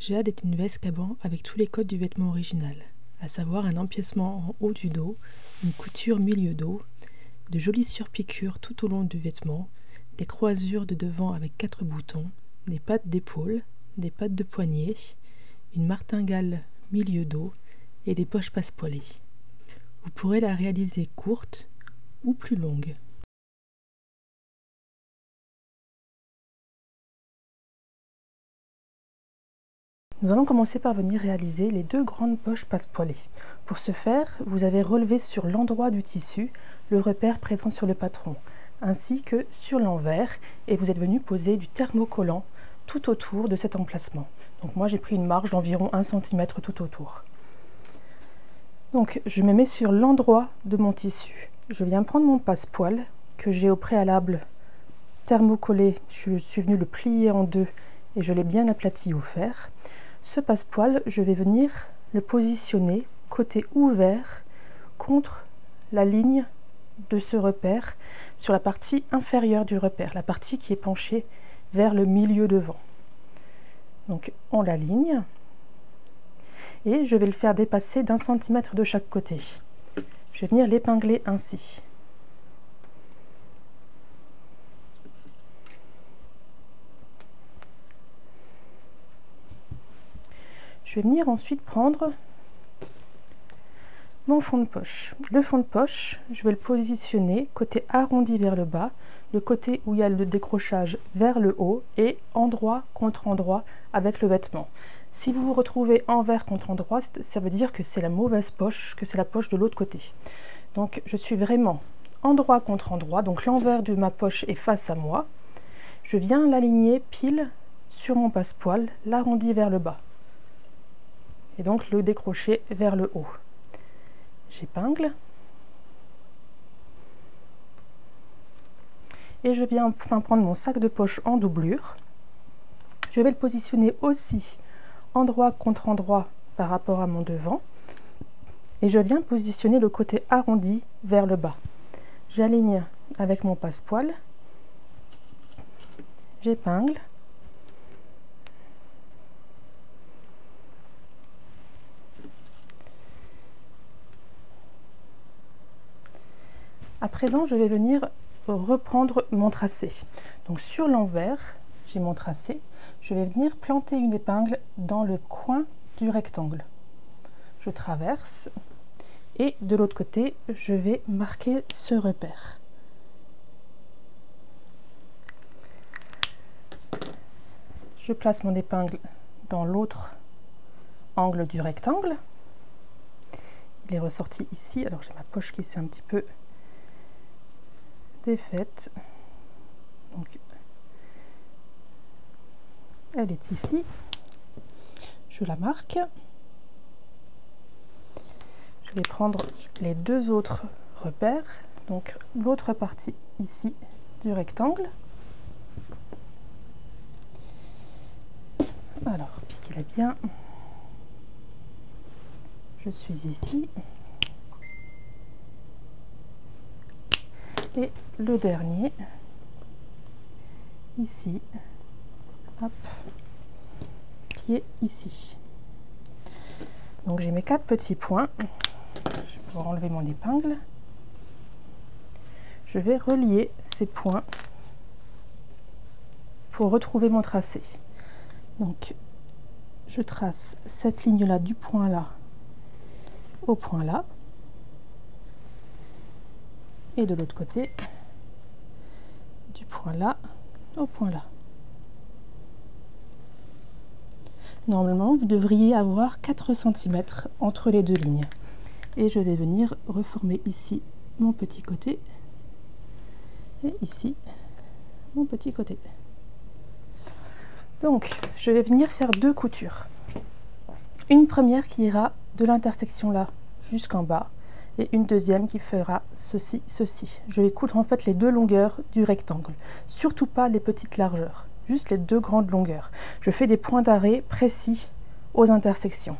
Jade est une veste caban avec tous les codes du vêtement original, à savoir un empiècement en haut du dos, une couture milieu dos, de jolies surpiqûres tout au long du vêtement, des croisures de devant avec 4 boutons, des pattes d'épaule, des pattes de poignet, une martingale milieu dos et des poches passepoilées. Vous pourrez la réaliser courte ou plus longue. Nous allons commencer par venir réaliser les 2 grandes poches passepoilées. Pour ce faire, vous avez relevé sur l'endroit du tissu le repère présent sur le patron, ainsi que sur l'envers, et vous êtes venu poser du thermocollant tout autour de cet emplacement. Donc moi j'ai pris une marge d'environ 1 cm tout autour. Donc je me mets sur l'endroit de mon tissu. Je viens prendre mon passepoil que j'ai au préalable thermocollé. Je suis venu le plier en 2 et je l'ai bien aplati au fer. Ce passepoil, je vais venir le positionner côté ouvert contre la ligne de ce repère sur la partie inférieure du repère, la partie qui est penchée vers le milieu devant. Donc on l'aligne et je vais le faire dépasser d'1 centimètre de chaque côté. Je vais venir l'épingler ainsi. Je vais venir ensuite prendre mon fond de poche. Le fond de poche, je vais le positionner côté arrondi vers le bas, le côté où il y a le décrochage vers le haut et endroit contre endroit avec le vêtement. Si vous vous retrouvez envers contre endroit, ça veut dire que c'est la mauvaise poche, que c'est la poche de l'autre côté. Donc je suis vraiment endroit contre endroit, donc l'envers de ma poche est face à moi. Je viens l'aligner pile sur mon passepoil, l'arrondi vers le bas. Et donc le décrocher vers le haut. J'épingle. Et je viens enfin prendre mon sac de poche en doublure. Je vais le positionner aussi endroit contre endroit par rapport à mon devant. Et je viens positionner le côté arrondi vers le bas. J'aligne avec mon passepoil. J'épingle. À présent, je vais venir reprendre mon tracé. Donc sur l'envers, j'ai mon tracé. Je vais venir planter une épingle dans le coin du rectangle. Je traverse et de l'autre côté, je vais marquer ce repère. Je place mon épingle dans l'autre angle du rectangle. Il est ressorti ici. Alors j'ai ma poche qui s'est un petit peu défaite, donc elle est ici, je la marque. Je vais prendre les 2 autres repères, donc l'autre partie ici du rectangle. Alors piquez-la bien, je suis ici. Et le dernier, ici, hop, qui est ici. Donc j'ai mes 4 petits points. Je vais pouvoir enlever mon épingle. Je vais relier ces points pour retrouver mon tracé. Donc je trace cette ligne-là du point là au point là. Et de l'autre côté, du point là au point là. Normalement, vous devriez avoir 4 cm entre les 2 lignes. Et je vais venir reformer ici mon petit côté et ici mon petit côté. Donc, je vais venir faire 2 coutures. Une première qui ira de l'intersection là jusqu'en bas. Et une deuxième qui fera ceci, ceci. Je vais coudre en fait les 2 longueurs du rectangle, surtout pas les petites largeurs, juste les 2 grandes longueurs. Je fais des points d'arrêt précis aux intersections.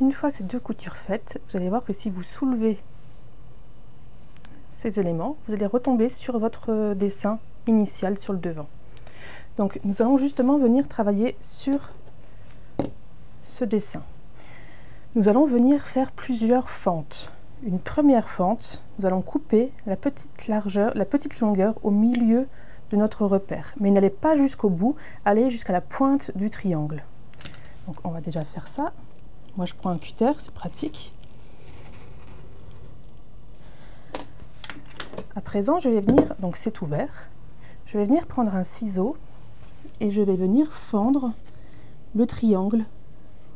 Une fois ces 2 coutures faites, vous allez voir que si vous soulevez ces éléments, vous allez retomber sur votre dessin initial sur le devant. Donc nous allons justement venir travailler sur ce dessin. Nous allons venir faire plusieurs fentes. Une première fente, nous allons couper la petite longueur au milieu de notre repère. Mais n'allez pas jusqu'au bout, allez jusqu'à la pointe du triangle. Donc on va déjà faire ça. Moi je prends un cutter, c'est pratique. À présent, je vais venir, donc c'est ouvert, je vais venir prendre un ciseau et je vais venir fendre le triangle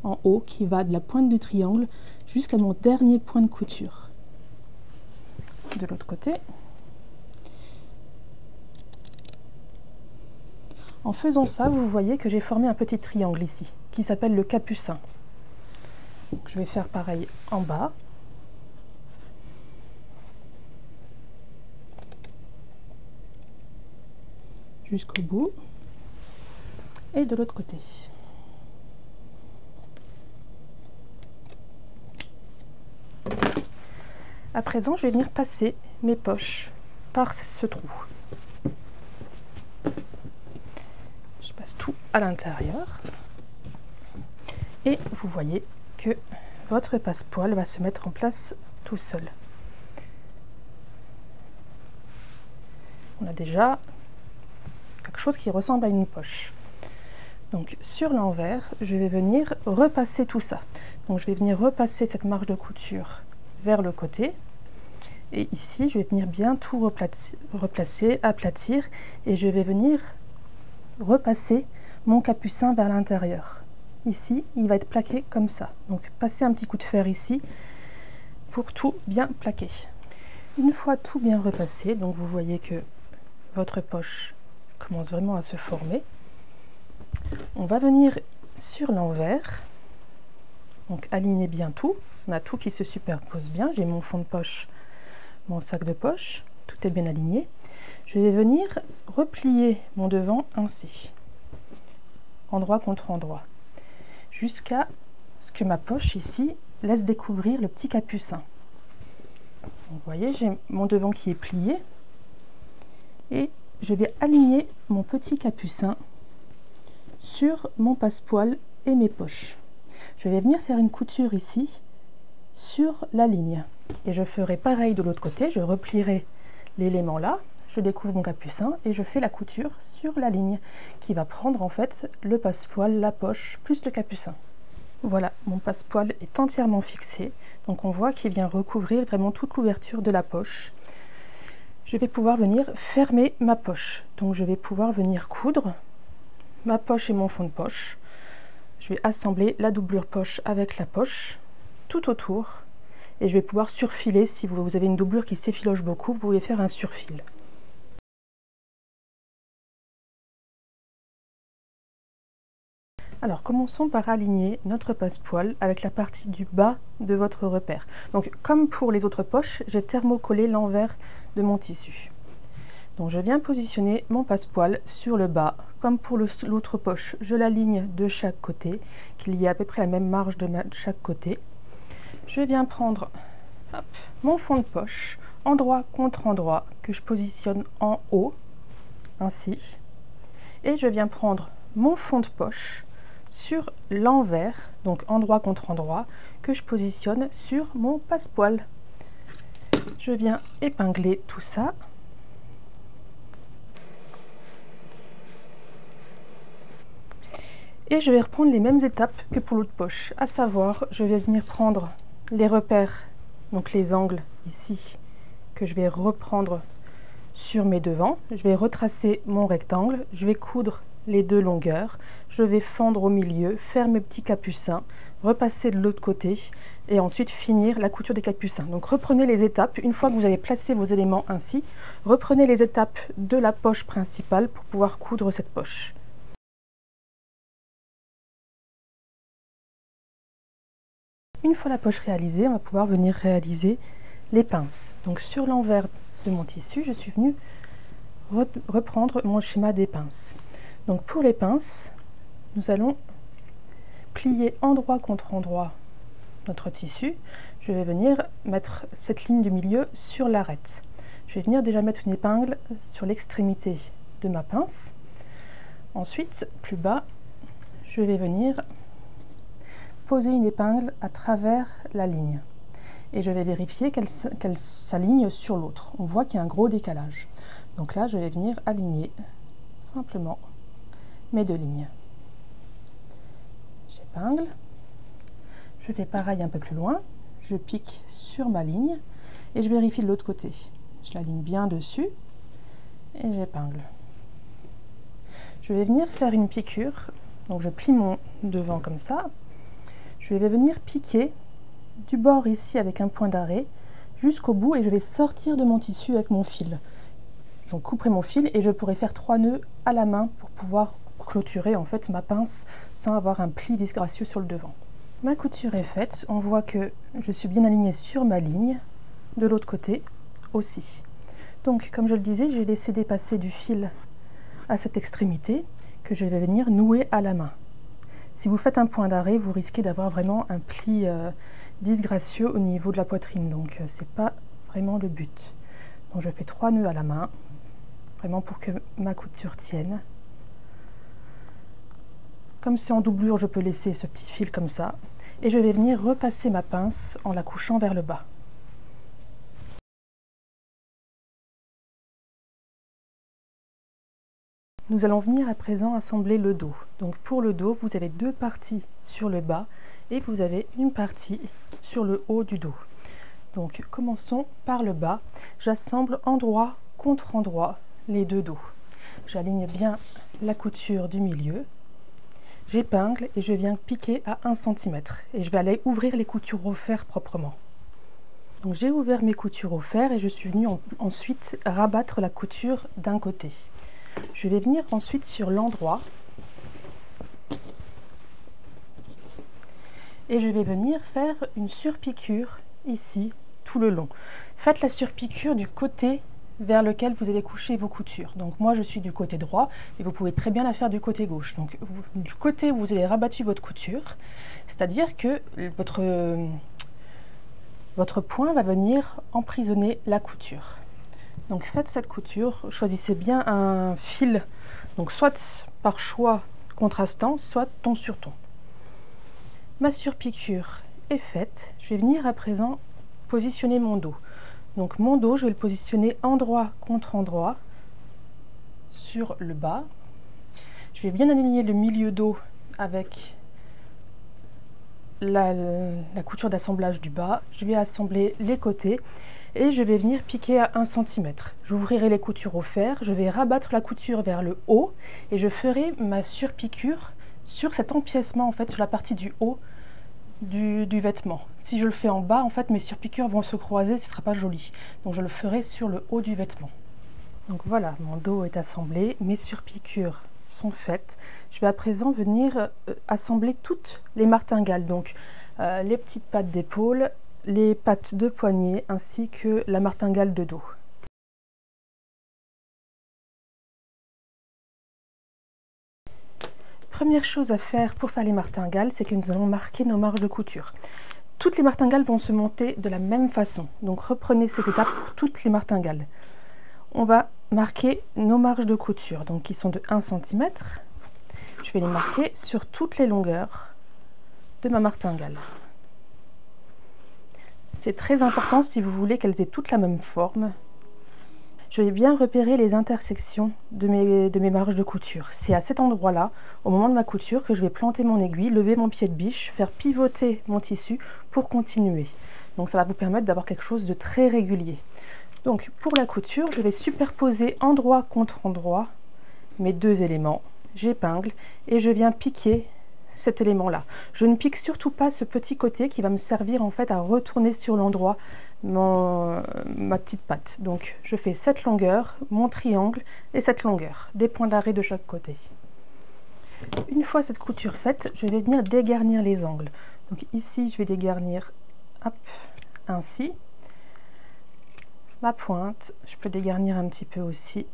en haut qui va de la pointe du triangle jusqu'à mon dernier point de couture. De l'autre côté. En faisant ça, vous voyez que j'ai formé un petit triangle ici qui s'appelle le capucin. Donc, je vais faire pareil en bas. Jusqu'au bout et de l'autre côté. À présent, je vais venir passer mes poches par ce trou. Je passe tout à l'intérieur et vous voyez que votre passepoil va se mettre en place tout seul. On a déjà quelque chose qui ressemble à une poche. Donc sur l'envers, je vais venir repasser tout ça. Donc je vais venir repasser cette marge de couture vers le côté. Et ici, je vais venir bien tout replacer, aplatir. Et je vais venir repasser mon capucin vers l'intérieur. Ici, il va être plaqué comme ça. Donc passez un petit coup de fer ici pour tout bien plaquer. Une fois tout bien repassé, donc vous voyez que votre poche commence vraiment à se former. On va venir sur l'envers, donc aligner bien tout. On a tout qui se superpose bien. J'ai mon fond de poche, mon sac de poche, tout est bien aligné. Je vais venir replier mon devant ainsi, endroit contre endroit, jusqu'à ce que ma poche ici laisse découvrir le petit capucin. Donc, vous voyez, j'ai mon devant qui est plié et je vais aligner mon petit capucin sur mon passepoil et mes poches. Je vais venir faire une couture ici sur la ligne et je ferai pareil de l'autre côté. Je replierai l'élément là, je découvre mon capucin et je fais la couture sur la ligne qui va prendre en fait le passepoil, la poche plus le capucin. Voilà, mon passepoil est entièrement fixé, donc on voit qu'il vient recouvrir vraiment toute l'ouverture de la poche. Je vais pouvoir venir fermer ma poche, donc je vais pouvoir venir coudre ma poche et mon fond de poche. Je vais assembler la doublure poche avec la poche tout autour et je vais pouvoir surfiler. Si vous avez une doublure qui s'effiloche beaucoup, vous pouvez faire un surfil. Alors commençons par aligner notre passepoil avec la partie du bas de votre repère. Donc comme pour les autres poches, j'ai thermocollé l'envers de mon tissu. Donc je viens positionner mon passepoil sur le bas. Comme pour l'autre poche, je l'aligne de chaque côté, qu'il y ait à peu près la même marge de chaque côté. Je vais bien prendre mon fond de poche, endroit contre endroit, que je positionne en haut, ainsi. Et je viens prendre mon fond de poche sur l'envers, donc endroit contre endroit, que je positionne sur mon passepoil. Je viens épingler tout ça. Et je vais reprendre les mêmes étapes que pour l'autre poche, à savoir, je vais venir prendre les repères, donc les angles ici, que je vais reprendre sur mes devants. Je vais retracer mon rectangle, je vais coudre les deux longueurs, je vais fendre au milieu, faire mes petits capucins, repasser de l'autre côté et ensuite finir la couture des capucins. Donc reprenez les étapes, une fois que vous avez placé vos éléments ainsi, reprenez les étapes de la poche principale pour pouvoir coudre cette poche. Une fois la poche réalisée, on va pouvoir venir réaliser les pinces. Donc sur l'envers de mon tissu, je suis venue reprendre mon schéma des pinces. Donc pour les pinces, nous allons plier endroit contre endroit notre tissu. Je vais venir mettre cette ligne du milieu sur l'arête. Je vais venir déjà mettre une épingle sur l'extrémité de ma pince. Ensuite, plus bas, je vais venir poser une épingle à travers la ligne. Et je vais vérifier qu'elle s'aligne sur l'autre. On voit qu'il y a un gros décalage. Donc là, je vais venir aligner simplement mes deux lignes. J'épingle. Je fais pareil un peu plus loin. Je pique sur ma ligne et je vérifie de l'autre côté. Je l'aligne bien dessus et j'épingle. Je vais venir faire une piqûre. Donc je plie mon devant comme ça. Je vais venir piquer du bord ici avec un point d'arrêt jusqu'au bout et je vais sortir de mon tissu avec mon fil. Je couperai mon fil et je pourrai faire 3 nœuds à la main pour pouvoir clôturer en fait ma pince sans avoir un pli disgracieux sur le devant. Ma couture est faite, on voit que je suis bien alignée sur ma ligne, de l'autre côté aussi. Donc comme je le disais, j'ai laissé dépasser du fil à cette extrémité que je vais venir nouer à la main. Si vous faites un point d'arrêt, vous risquez d'avoir vraiment un pli disgracieux au niveau de la poitrine, donc c'est pas vraiment le but. Donc je fais 3 nœuds à la main, vraiment pour que ma couture tienne. Comme c'est en doublure, je peux laisser ce petit fil comme ça. Et je vais venir repasser ma pince en la couchant vers le bas. Nous allons venir à présent assembler le dos. Donc pour le dos, vous avez 2 parties sur le bas et vous avez une partie sur le haut du dos. Donc commençons par le bas. J'assemble endroit contre endroit les 2 dos. J'aligne bien la couture du milieu. J'épingle et je viens piquer à 1 cm et je vais aller ouvrir les coutures au fer proprement. Donc j'ai ouvert mes coutures au fer et je suis venue ensuite rabattre la couture d'un côté. Je vais venir ensuite sur l'endroit et je vais venir faire une surpiqûre ici tout le long. Faites la surpiqûre du côté vers lequel vous allez coucher vos coutures. Donc moi je suis du côté droit et vous pouvez très bien la faire du côté gauche. Donc du côté où vous avez rabattu votre couture, c'est-à-dire que votre point va venir emprisonner la couture. Donc faites cette couture, choisissez bien un fil, donc soit par choix contrastant, soit ton sur ton. Ma surpiqûre est faite, je vais venir à présent positionner mon dos. Donc mon dos, je vais le positionner endroit contre endroit sur le bas. Je vais bien aligner le milieu dos avec la couture d'assemblage du bas. Je vais assembler les côtés et je vais venir piquer à 1 cm. J'ouvrirai les coutures au fer, je vais rabattre la couture vers le haut et je ferai ma surpiqûre sur cet empiècement, en fait, sur la partie du haut du vêtement. Si je le fais en bas, en fait mes surpiqûres vont se croiser, ce ne sera pas joli. Donc je le ferai sur le haut du vêtement. Donc voilà, mon dos est assemblé, mes surpiqûres sont faites. Je vais à présent venir assembler toutes les martingales, donc les petites pattes d'épaule, les pattes de poignet ainsi que la martingale de dos. Première chose à faire pour faire les martingales, c'est que nous allons marquer nos marges de couture. Toutes les martingales vont se monter de la même façon, donc reprenez ces étapes pour toutes les martingales. On va marquer nos marges de couture, donc qui sont de 1 cm. Je vais les marquer sur toutes les longueurs de ma martingale. C'est très important si vous voulez qu'elles aient toutes la même forme. Je vais bien repérer les intersections de mes marges de couture. C'est à cet endroit-là, au moment de ma couture, que je vais planter mon aiguille, lever mon pied de biche, faire pivoter mon tissu pour continuer. Donc ça va vous permettre d'avoir quelque chose de très régulier. Donc pour la couture, je vais superposer endroit contre endroit mes 2 éléments. J'épingle et je viens piquer cet élément-là. Je ne pique surtout pas ce petit côté qui va me servir en fait à retourner sur l'endroit ma petite patte. Donc je fais cette longueur, mon triangle et cette longueur, des points d'arrêt de chaque côté. Une fois cette couture faite, je vais venir dégarnir les angles. Donc ici je vais dégarnir ainsi. Ma pointe, je peux dégarnir un petit peu aussi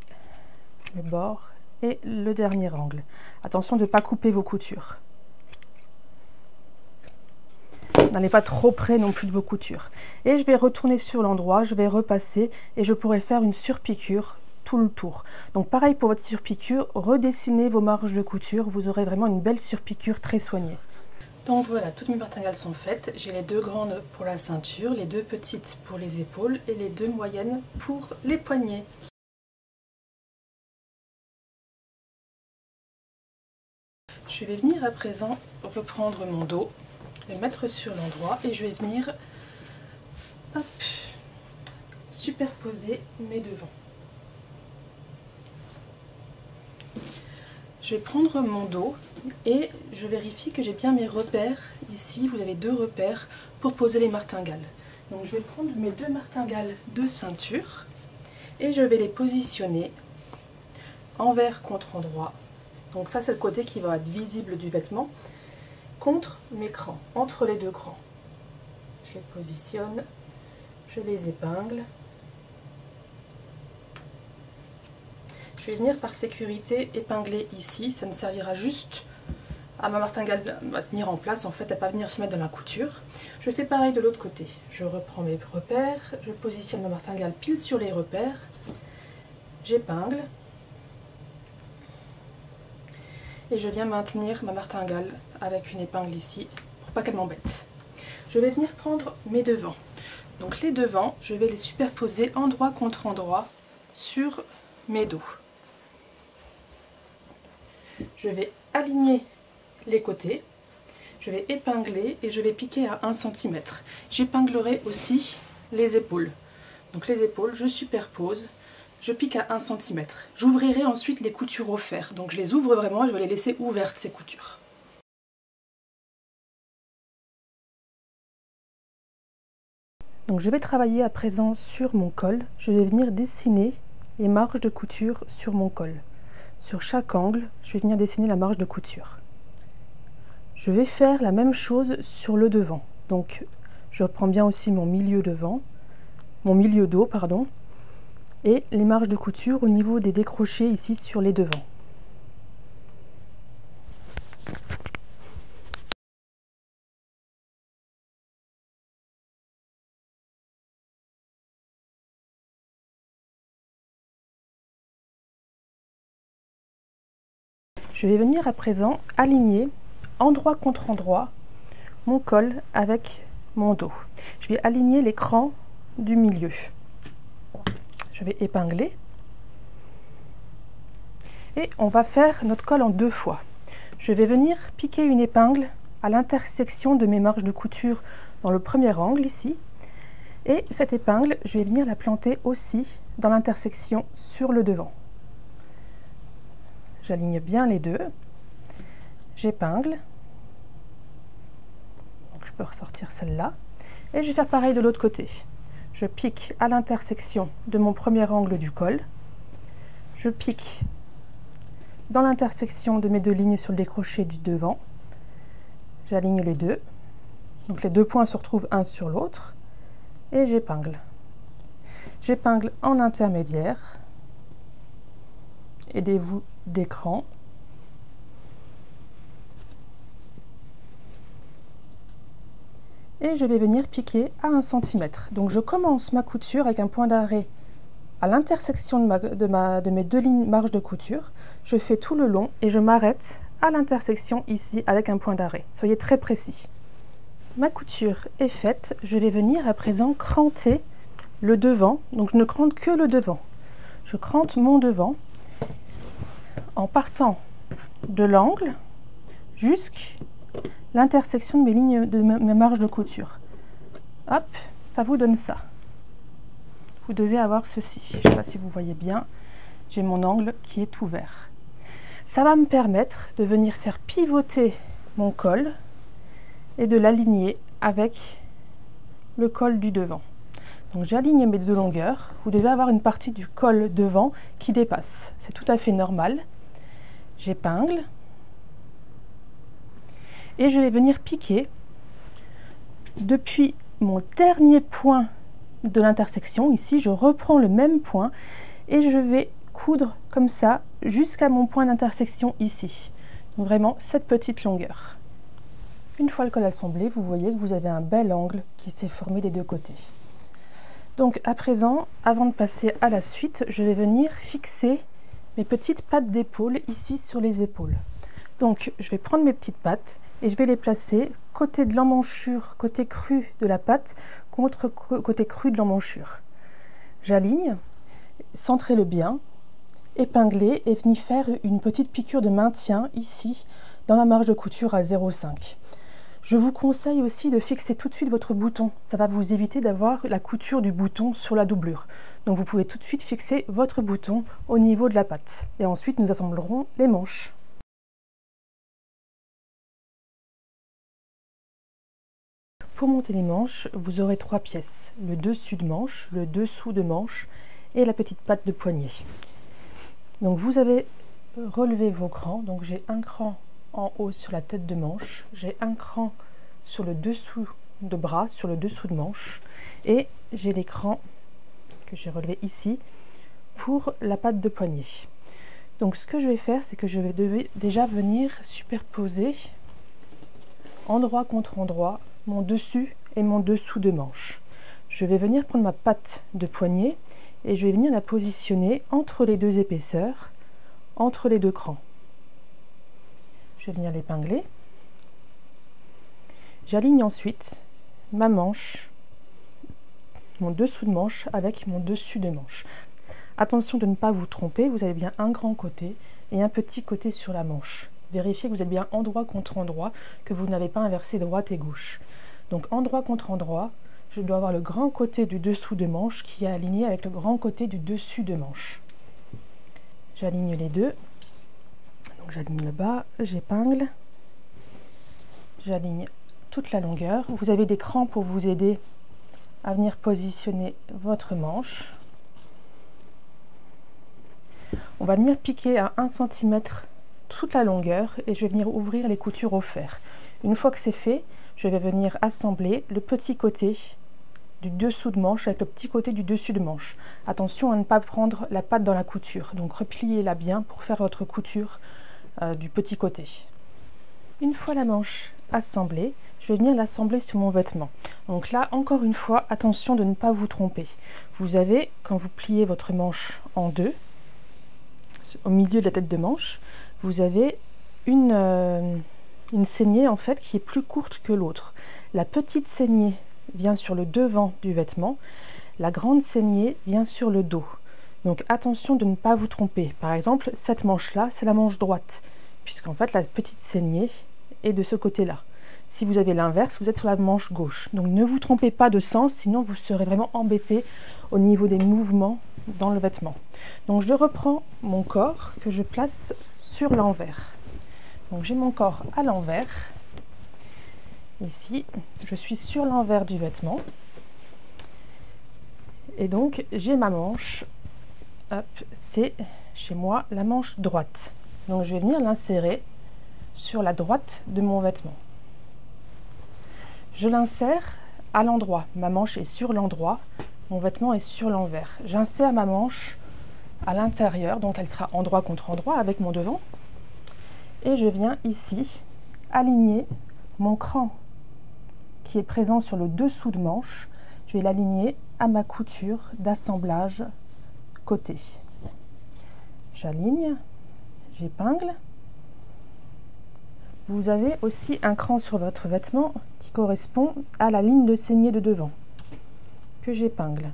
le bord et le dernier angle. Attention de ne pas couper vos coutures. N'allez pas trop près non plus de vos coutures. Et je vais retourner sur l'endroit, je vais repasser et je pourrai faire une surpiqûre tout le tour. Donc pareil pour votre surpiqûre, redessinez vos marges de couture, vous aurez vraiment une belle surpiqûre très soignée. Donc voilà, toutes mes martingales sont faites. J'ai les 2 grandes pour la ceinture, les 2 petites pour les épaules et les 2 moyennes pour les poignets. Je vais venir à présent reprendre mon dos, le mettre sur l'endroit et je vais venir hop, superposer mes devants. Je vais prendre mon dos et je vérifie que j'ai bien mes repères. Ici, vous avez 2 repères pour poser les martingales. Donc je vais prendre mes 2 martingales de ceinture et je vais les positionner envers contre endroit. Donc ça, c'est le côté qui va être visible du vêtement, contre mes crans, entre les 2 crans. Je les positionne, je les épingle. Je vais venir par sécurité épingler ici, ça ne servira juste à ma martingale à tenir en place, en fait, à ne pas venir se mettre dans la couture. Je fais pareil de l'autre côté. Je reprends mes repères, je positionne ma martingale pile sur les repères, j'épingle. Et je viens maintenir ma martingale avec une épingle ici, pour pas qu'elle m'embête. Je vais venir prendre mes devants. Donc les devants, je vais les superposer endroit contre endroit sur mes dos. Je vais aligner les côtés, je vais épingler et je vais piquer à 1 cm. J'épinglerai aussi les épaules. Donc les épaules, je superpose. Je pique à 1 cm. J'ouvrirai ensuite les coutures au fer. Donc je les ouvre vraiment, je vais les laisser ouvertes ces coutures. Donc je vais travailler à présent sur mon col. Je vais venir dessiner les marges de couture sur mon col. Sur chaque angle, je vais venir dessiner la marge de couture. Je vais faire la même chose sur le devant. Donc je reprends bien aussi mon milieu dos, pardon. Et les marges de couture au niveau des décrochés ici sur les devants. Je vais venir à présent aligner endroit contre endroit mon col avec mon dos. Je vais aligner les crans du milieu. Je vais épingler et on va faire notre col en 2 fois. Je vais venir piquer une épingle à l'intersection de mes marges de couture dans le premier angle ici et cette épingle, je vais venir la planter aussi dans l'intersection sur le devant. J'aligne bien les deux, j'épingle, donc je peux ressortir celle-là et je vais faire pareil de l'autre côté. Je pique à l'intersection de mon premier angle du col, je pique dans l'intersection de mes 2 lignes sur le décroché du devant, j'aligne les deux, donc les 2 points se retrouvent un sur l'autre, et j'épingle. J'épingle en intermédiaire, aidez-vous d'écran. Et je vais venir piquer à 1 cm. Donc je commence ma couture avec un point d'arrêt à l'intersection de mes 2 lignes marge de couture. Je fais tout le long et je m'arrête à l'intersection ici avec un point d'arrêt. Soyez très précis. Ma couture est faite. Je vais venir à présent cranter le devant. Donc je ne crante que le devant. Je crante mon devant en partant de l'angle jusqu'à l'intersection de mes lignes de mes marges de couture. Hop, ça vous donne ça. Vous devez avoir ceci. Je ne sais pas si vous voyez bien. J'ai mon angle qui est ouvert. Ça va me permettre de venir faire pivoter mon col et de l'aligner avec le col du devant. Donc j'aligne mes 2 longueurs. Vous devez avoir une partie du col devant qui dépasse. C'est tout à fait normal. J'épingle. Et je vais venir piquer depuis mon dernier point de l'intersection. Ici, je reprends le même point et je vais coudre comme ça jusqu'à mon point d'intersection ici. Donc vraiment cette petite longueur. Une fois le col assemblé, vous voyez que vous avez un bel angle qui s'est formé des 2 côtés. Donc à présent, avant de passer à la suite, je vais venir fixer mes petites pattes d'épaule ici sur les épaules. Donc je vais prendre mes petites pattes et je vais les placer côté de l'emmanchure, côté cru de la patte contre côté cru de l'emmanchure. J'aligne, centrez-le bien, épinglez et venez faire une petite piqûre de maintien ici dans la marge de couture à 0,5. Je vous conseille aussi de fixer tout de suite votre bouton. Ça va vous éviter d'avoir la couture du bouton sur la doublure. Donc vous pouvez tout de suite fixer votre bouton au niveau de la patte. Et ensuite nous assemblerons les manches. Pour monter les manches, vous aurez 3 pièces. Le dessus de manche, le dessous de manche et la petite patte de poignet. Donc vous avez relevé vos crans. Donc j'ai un cran en haut sur la tête de manche, j'ai un cran sur le dessous de bras, sur le dessous de manche, et j'ai les crans que j'ai relevés ici pour la patte de poignet. Donc ce que je vais faire, c'est que je vais déjà venir superposer endroit contre endroit mon dessus et mon dessous de manche. Je vais venir prendre ma patte de poignet et je vais venir la positionner entre les deux épaisseurs, entre les deux crans. Je vais venir l'épingler. J'aligne ensuite ma manche, mon dessous de manche avec mon dessus de manche. Attention de ne pas vous tromper, vous avez bien un grand côté et un petit côté sur la manche. Vérifiez que vous êtes bien endroit contre endroit, que vous n'avez pas inversé droite et gauche. Donc endroit contre endroit, je dois avoir le grand côté du dessous de manche qui est aligné avec le grand côté du dessus de manche. J'aligne les deux. Donc j'aligne le bas, j'épingle, j'aligne toute la longueur. Vous avez des crans pour vous aider à venir positionner votre manche. On va venir piquer à 1 cm toute la longueur et je vais venir ouvrir les coutures au fer. Une fois que c'est fait, je vais venir assembler le petit côté du dessous de manche avec le petit côté du dessus de manche. Attention à ne pas prendre la patte dans la couture, donc repliez-la bien pour faire votre couture du petit côté. Une fois la manche assemblée, je vais venir l'assembler sur mon vêtement. Donc là, encore une fois, attention de ne pas vous tromper. Vous avez, quand vous pliez votre manche en deux, au milieu de la tête de manche, vous avez une saignée en fait qui est plus courte que l'autre. La petite saignée vient sur le devant du vêtement, la grande saignée vient sur le dos. Donc attention de ne pas vous tromper. Par exemple, cette manche-là, c'est la manche droite, puisqu'en fait la petite saignée est de ce côté-là. Si vous avez l'inverse, vous êtes sur la manche gauche. Donc ne vous trompez pas de sens, sinon vous serez vraiment embêté au niveau des mouvements dans le vêtement. Donc je reprends mon corps que je place sur l'envers. Donc j'ai mon corps à l'envers. Ici, je suis sur l'envers du vêtement. Et donc j'ai ma manche. C'est chez moi la manche droite. Donc je vais venir l'insérer sur la droite de mon vêtement. Je l'insère à l'endroit. Ma manche est sur l'endroit, mon vêtement est sur l'envers. J'insère ma manche à l'intérieur, donc elle sera endroit contre endroit avec mon devant. Et je viens ici aligner mon cran qui est présent sur le dessous de manche. Je vais l'aligner à ma couture d'assemblage côté. J'aligne, j'épingle. Vous avez aussi un cran sur votre vêtement qui correspond à la ligne de saignée de devant que j'épingle.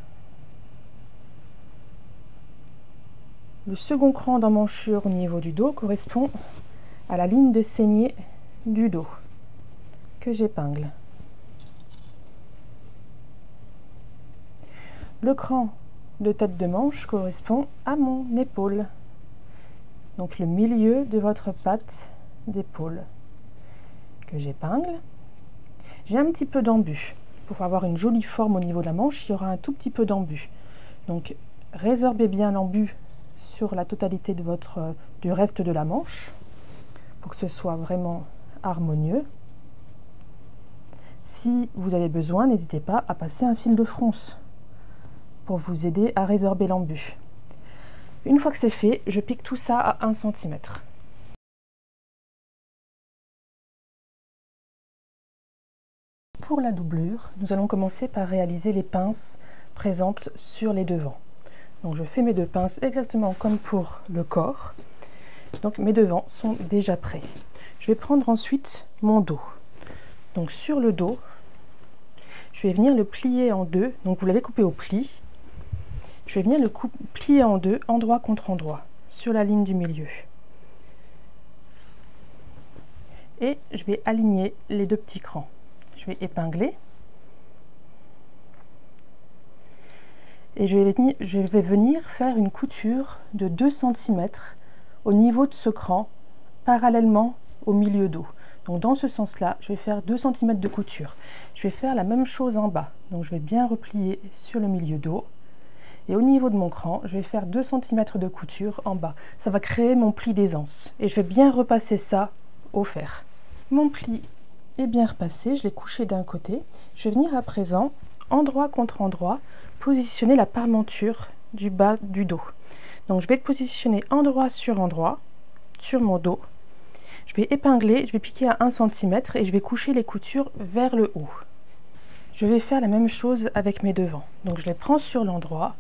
Le second cran d'emmanchure au niveau du dos correspond à la ligne de saignée du dos que j'épingle. Le cran de tête de manche correspond à mon épaule, donc le milieu de votre patte d'épaule que j'épingle. J'ai un petit peu d'embut. Pour avoir une jolie forme au niveau de la manche, il y aura un tout petit peu d'embut. Donc résorbez bien l'embut sur la totalité de du reste de la manche pour que ce soit vraiment harmonieux. Si vous avez besoin, n'hésitez pas à passer un fil de fronce pour vous aider à résorber l'embut. Une fois que c'est fait, je pique tout ça à 1 cm. Pour la doublure, nous allons commencer par réaliser les pinces présentes sur les devants. Donc je fais mes deux pinces exactement comme pour le corps. Donc mes devants sont déjà prêts. Je vais prendre ensuite mon dos. Donc sur le dos, je vais venir le plier en deux. Donc vous l'avez coupé au pli. Je vais venir le plier en deux, endroit contre endroit, sur la ligne du milieu. Et je vais aligner les deux petits crans. Je vais épingler. Et je vais venir faire une couture de 2 cm au niveau de ce cran, parallèlement au milieu dos. Donc dans ce sens-là, je vais faire 2 cm de couture. Je vais faire la même chose en bas. Donc je vais bien replier sur le milieu dos. Et au niveau de mon cran, je vais faire 2 cm de couture en bas. Ça va créer mon pli d'aisance. Et je vais bien repasser ça au fer. Mon pli est bien repassé, je l'ai couché d'un côté. Je vais venir à présent, endroit contre endroit, positionner la parmenture du bas du dos. Donc je vais le positionner endroit sur mon dos. Je vais épingler, je vais piquer à 1 cm et je vais coucher les coutures vers le haut. Je vais faire la même chose avec mes devants. Donc je les prends sur l'endroit,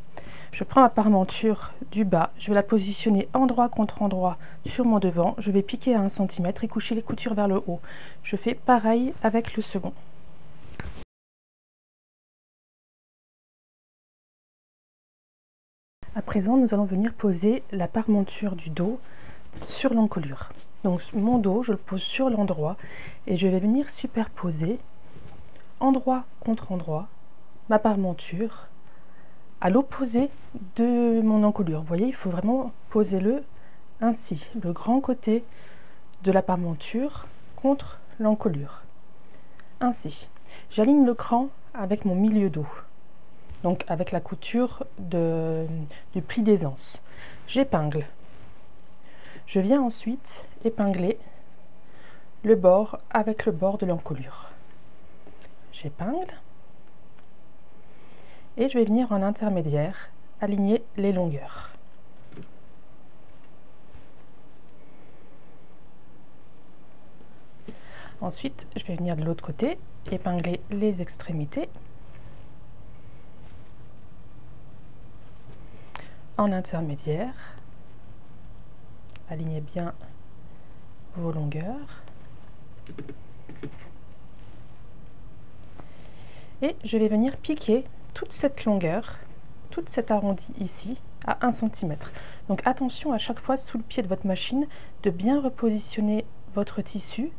je prends ma parmenture du bas, je vais la positionner endroit contre endroit sur mon devant, je vais piquer à 1 cm et coucher les coutures vers le haut. Je fais pareil avec le second. À présent, nous allons venir poser la parmenture du dos sur l'encolure. Donc mon dos, je le pose sur l'endroit et je vais venir superposer endroit contre endroit ma parmenture à l'opposé de mon encolure. Vous voyez, il faut vraiment poser le ainsi, le grand côté de la parmenture contre l'encolure. Ainsi. J'aligne le cran avec mon milieu dos. Donc avec la couture du pli d'aisance. J'épingle. Je viens ensuite épingler le bord avec le bord de l'encolure. J'épingle. Et je vais venir en intermédiaire aligner les longueurs. Ensuite, je vais venir de l'autre côté, épingler les extrémités. En intermédiaire, alignez bien vos longueurs. Et je vais venir piquer toute cette longueur, toute cette arrondie ici, à 1 cm. Donc attention à chaque fois sous le pied de votre machine de bien repositionner votre tissu,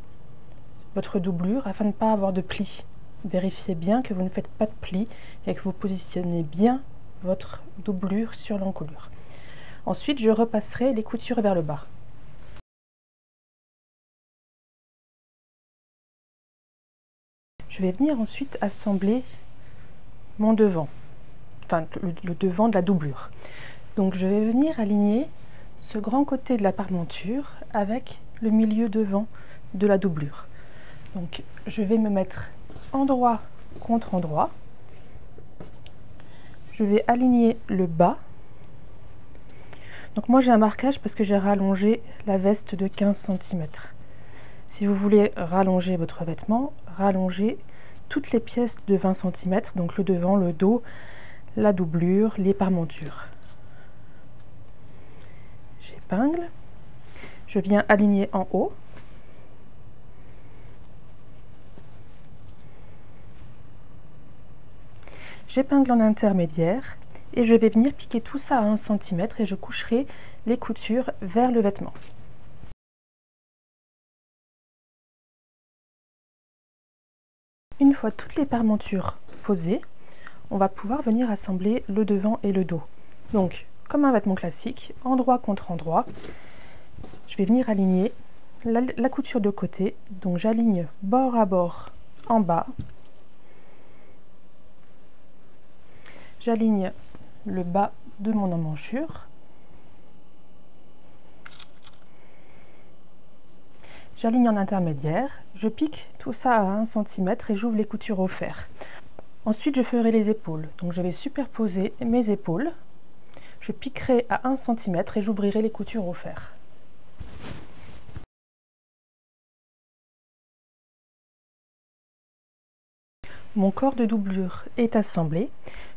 votre doublure, afin de ne pas avoir de plis. Vérifiez bien que vous ne faites pas de plis et que vous positionnez bien votre doublure sur l'encolure. Ensuite, je repasserai les coutures vers le bas. Je vais venir ensuite assembler mon devant, enfin le devant de la doublure. Donc je vais venir aligner ce grand côté de la parmenture avec le milieu devant de la doublure. Donc je vais me mettre endroit contre endroit. Je vais aligner le bas. Donc moi j'ai un marquage parce que j'ai rallongé la veste de 15 cm. Si vous voulez rallonger votre vêtement, rallongez toutes les pièces de 20 cm, donc le devant, le dos, la doublure, les parmentures. J'épingle. Je viens aligner en haut. J'épingle en intermédiaire et je vais venir piquer tout ça à 1 cm et je coucherai les coutures vers le vêtement. Une fois toutes les parmentures posées, on va pouvoir venir assembler le devant et le dos. Donc, comme un vêtement classique, endroit contre endroit, je vais venir aligner la couture de côté. Donc j'aligne bord à bord en bas. J'aligne le bas de mon emmanchure. J'aligne en intermédiaire, je pique tout ça à 1 cm et j'ouvre les coutures au fer. Ensuite, je ferai les épaules. Donc je vais superposer mes épaules. Je piquerai à 1 cm et j'ouvrirai les coutures au fer. Mon corps de doublure est assemblé.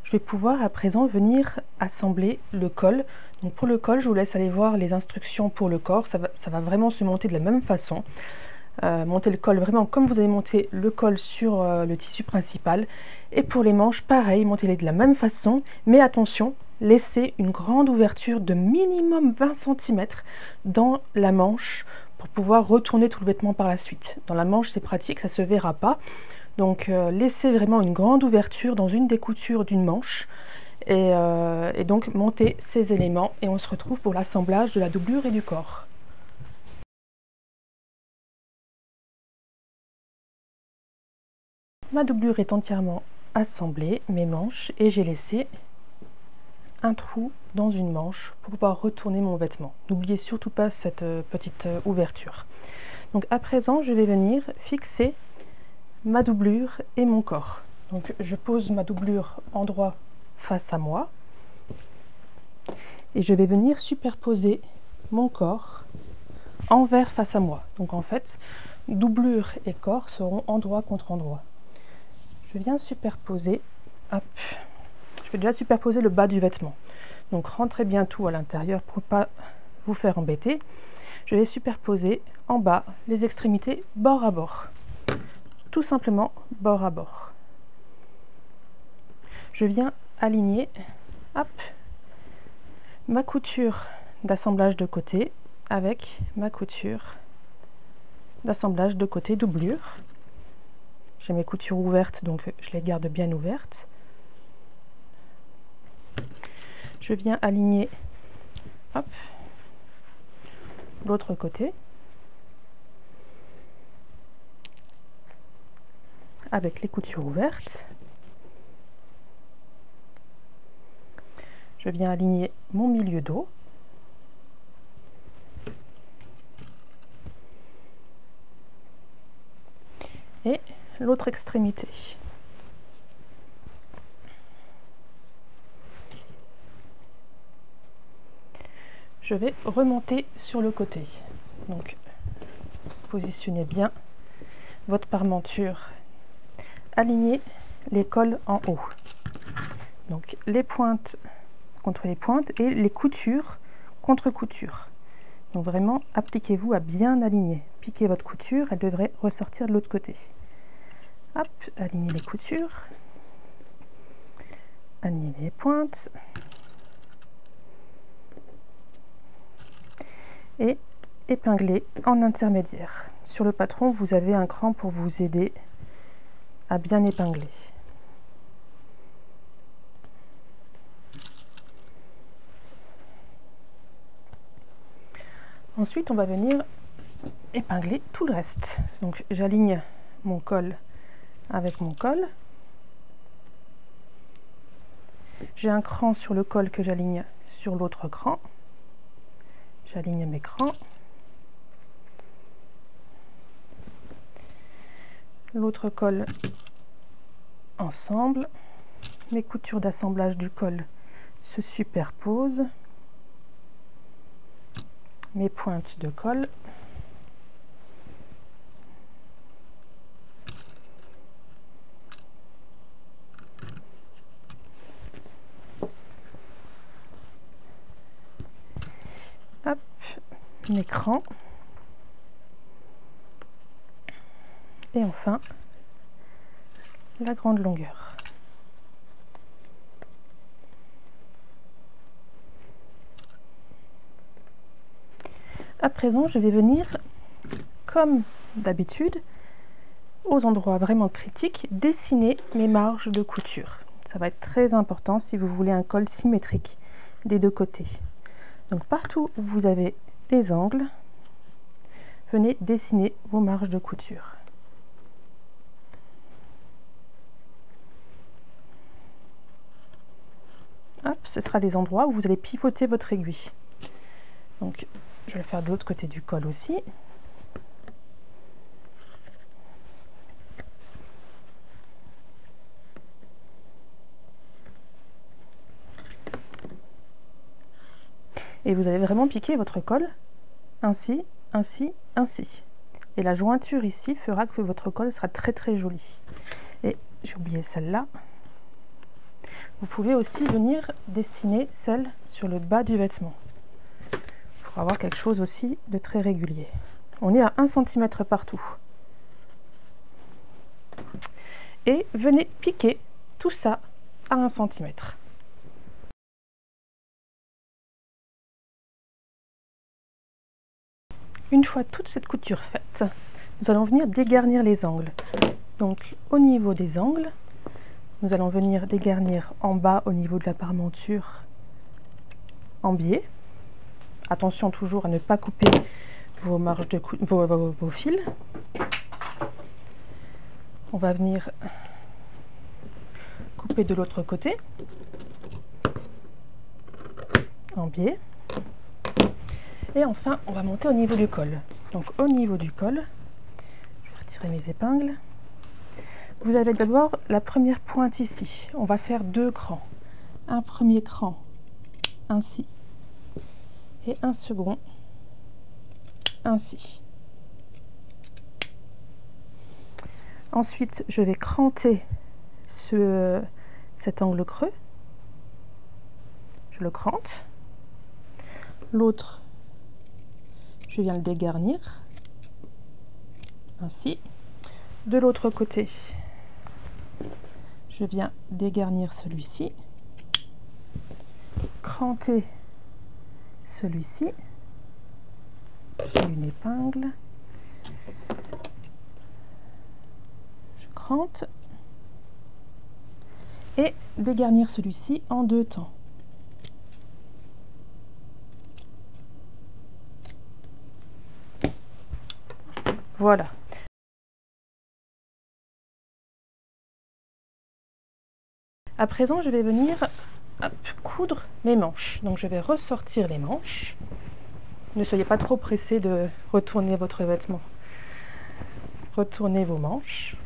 Je vais pouvoir à présent venir assembler le col. Donc pour le col, je vous laisse aller voir les instructions pour le corps. Ça va vraiment se monter de la même façon. Monter le col vraiment comme vous avez monté le col sur le tissu principal. Et pour les manches, pareil, montez-les de la même façon. Mais attention, laissez une grande ouverture de minimum 20 cm dans la manche pour pouvoir retourner tout le vêtement par la suite. Dans la manche, c'est pratique, ça ne se verra pas. Donc laissez vraiment une grande ouverture dans une des coutures d'une manche. Et donc montez ces éléments et on se retrouve pour l'assemblage de la doublure et du corps. Ma doublure est entièrement assemblée, mes manches, et j'ai laissé un trou dans une manche pour pouvoir retourner mon vêtement. N'oubliez surtout pas cette petite ouverture. Donc à présent, je vais venir fixer ma doublure et mon corps. Donc je pose ma doublure en droit face à moi et je vais venir superposer mon corps envers face à moi. Donc en fait, doublure et corps seront endroit contre endroit. Je viens superposer, hop, je vais déjà superposer le bas du vêtement. Donc rentrez bien tout à l'intérieur pour ne pas vous faire embêter. Je vais superposer en bas les extrémités bord à bord. Tout simplement bord à bord. Je viens aligner, hop, ma couture d'assemblage de côté avec ma couture d'assemblage de côté doublure. J'ai mes coutures ouvertes, donc je les garde bien ouvertes. Je viens aligner, hop, l'autre côté avec les coutures ouvertes. Je viens aligner mon milieu dos. Et l'autre extrémité. Je vais remonter sur le côté. Donc, positionnez bien votre parmenture. Alignez les cols en haut. Donc, les pointes contre les pointes et les coutures contre couture. Donc vraiment, appliquez-vous à bien aligner. Piquez votre couture, elle devrait ressortir de l'autre côté. Hop, alignez les coutures. Alignez les pointes. Et épinglez en intermédiaire. Sur le patron, vous avez un cran pour vous aider à bien épingler. Ensuite, on va venir épingler tout le reste. Donc, j'aligne mon col avec mon col. J'ai un cran sur le col que j'aligne sur l'autre cran. J'aligne mes crans. L'autre col ensemble. Mes coutures d'assemblage du col se superposent. Mes pointes de col. Hop, mes crans. Et enfin, la grande longueur. À présent, je vais venir, comme d'habitude, aux endroits vraiment critiques, dessiner mes marges de couture. Ça va être très important si vous voulez un col symétrique des deux côtés. Donc partout où vous avez des angles, venez dessiner vos marges de couture. Hop, ce sera les endroits où vous allez pivoter votre aiguille. Donc, je vais le faire de l'autre côté du col aussi. Et vous allez vraiment piquer votre col, ainsi, ainsi, ainsi. Et la jointure ici fera que votre col sera très très joli. Et j'ai oublié celle-là. vous pouvez aussi venir dessiner celle sur le bas du vêtement pour avoir quelque chose aussi de très régulier. On est à 1 cm partout. Et venez piquer tout ça à 1 cm. Une fois toute cette couture faite, nous allons venir dégarnir les angles. Donc au niveau des angles, nous allons venir dégarnir en bas au niveau de la parmenture en biais. Attention toujours à ne pas couper vos marges de vos fils. On va venir couper de l'autre côté en biais. Et enfin, on va monter au niveau du col. Donc au niveau du col, je vais retirer mes épingles. Vous avez d'abord la première pointe ici. On va faire 2 crans. Un premier cran ainsi et un second ainsi. Ensuite, je vais cranter cet angle creux. Je le crante. L'autre, je viens le dégarnir ainsi. De l'autre côté, je viens dégarnir celui-ci, cranter celui-ci. J'ai une épingle, je crante et dégarnir celui-ci en 2 temps. Voilà. À présent, je vais venir coudre mes manches. Donc je vais ressortir les manches. Ne soyez pas trop pressés de retourner votre vêtement. Retournez vos manches.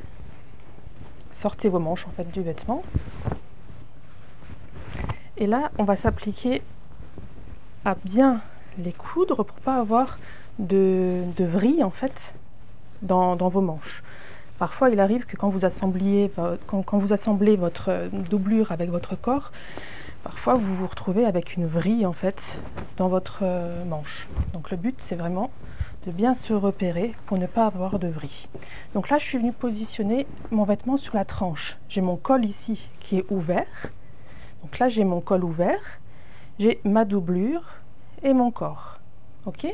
Sortez vos manches en fait du vêtement. Et là, on va s'appliquer à bien les coudre pour pas avoir de vrille en fait dans vos manches. Parfois, il arrive que quand vous assemblez votre doublure avec votre corps, parfois vous vous retrouvez avec une vrille en fait dans votre manche. Donc le but, c'est vraiment de bien se repérer pour ne pas avoir de vrille. Donc là, je suis venue positionner mon vêtement sur la tranche. J'ai mon col ici qui est ouvert. Donc là, j'ai mon col ouvert, j'ai ma doublure et mon corps. Ok?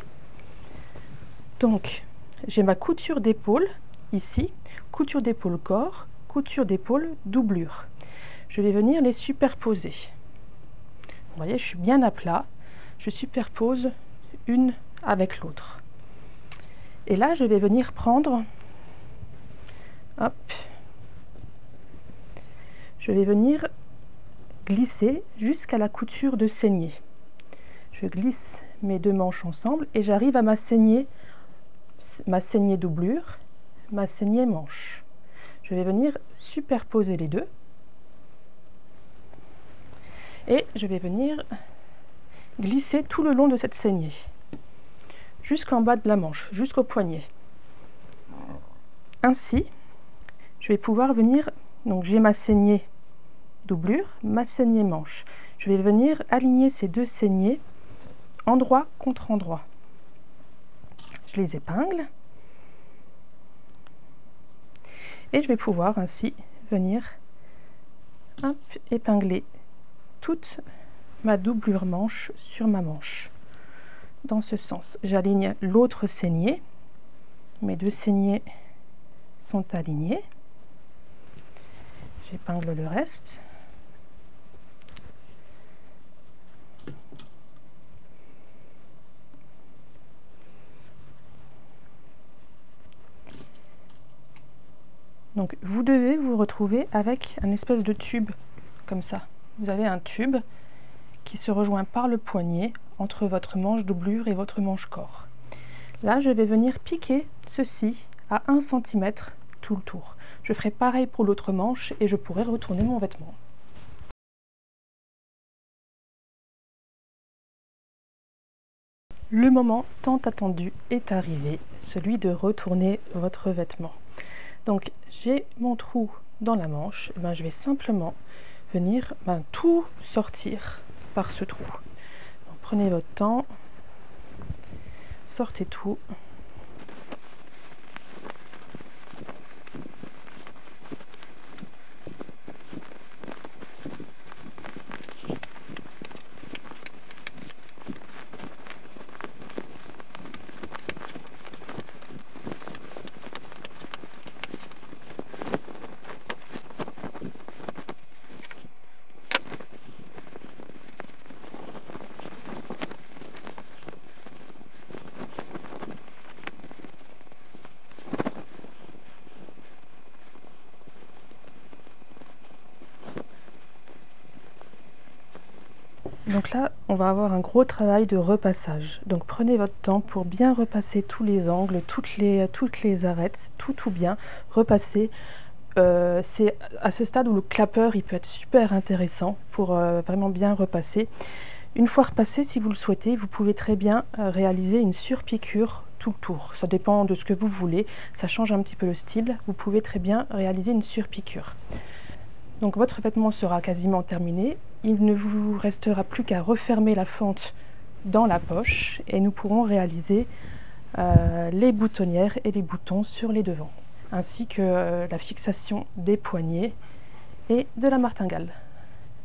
Donc, j'ai ma couture d'épaule ici, couture d'épaule corps, couture d'épaule doublure. Je vais venir les superposer. Vous voyez, je suis bien à plat. Je superpose une avec l'autre. Et là, je vais venir prendre, hop, je vais venir glisser jusqu'à la couture de saignée. Je glisse mes 2 manches ensemble et j'arrive à ma saignée doublure, ma saignée manche. Je vais venir superposer les deux et je vais venir glisser tout le long de cette saignée jusqu'en bas de la manche, jusqu'au poignet. Ainsi, je vais pouvoir venir, donc j'ai ma saignée doublure, ma saignée manche. Je vais venir aligner ces 2 saignées endroit contre endroit. Je les épingle et je vais pouvoir ainsi venir épingler toute ma doublure manche sur ma manche. Dans ce sens, j'aligne l'autre saignée. Mes 2 saignées sont alignées. J'épingle le reste. Donc vous devez vous retrouver avec un espèce de tube comme ça. Vous avez un tube qui se rejoint par le poignet entre votre manche doublure et votre manche corps. Là, je vais venir piquer ceci à 1 cm tout le tour. Je ferai pareil pour l'autre manche et je pourrai retourner mon vêtement. Le moment tant attendu est arrivé, celui de retourner votre vêtement. Donc j'ai mon trou dans la manche, je vais simplement venir tout sortir par ce trou. Donc, prenez votre temps, sortez tout. Donc là, on va avoir un gros travail de repassage. Donc prenez votre temps pour bien repasser tous les angles, toutes les arêtes, tout bien, repasser. C'est à ce stade où le clapeur il peut être super intéressant pour vraiment bien repasser. Une fois repassé, si vous le souhaitez, vous pouvez très bien réaliser une surpiqûre tout le tour. Ça dépend de ce que vous voulez, ça change un petit peu le style. Vous pouvez très bien réaliser une surpiqûre. Donc votre vêtement sera quasiment terminé. Il ne vous restera plus qu'à refermer la fente dans la poche et nous pourrons réaliser les boutonnières et les boutons sur les devants, ainsi que la fixation des poignets et de la martingale.